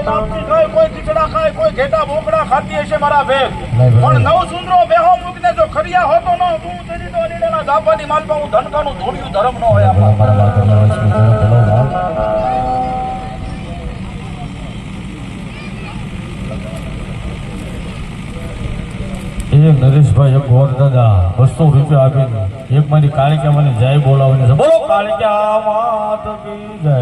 લાપસી ખાય, કોઈ ખીચડા ખાય, કોઈ ઘેટા બોકડા ખાતી હશે મારા ભેગ, પણ નવ સુંદરો બેહો મૂકને જો ખરિયા હોતો ન તું તેની તો લીલેલા ગાભાની માલપા હું ધનકાનું ધોળિયું ધર્મ ન હોય એક નરેશભાઈ એક ગોર દાદા 200 રૂપિયા આપીને એક મારી કાળિકા મને જય બોલાવીને છે. બોલો કાળિકા માત કી જય.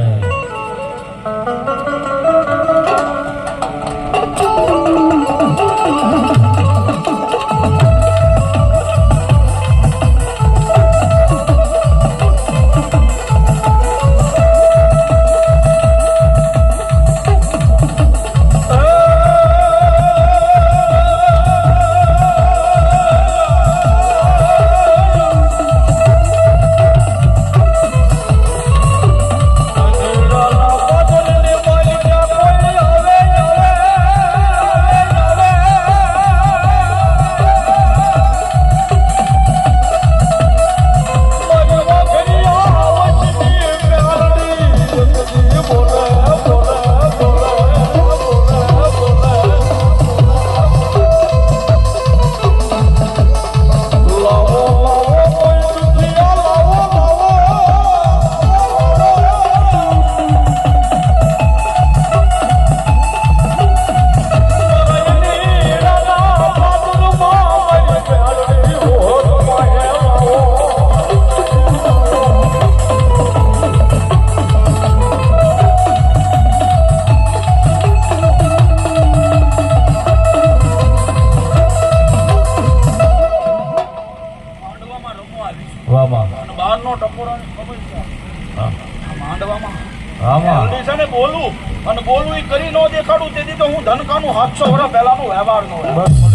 બોલવું અને બોલવું એ કરી ન દેખાડું તેથી તો હું ધનકાનું 700 વર્ષ પહેલાનું વ્યવહાર નો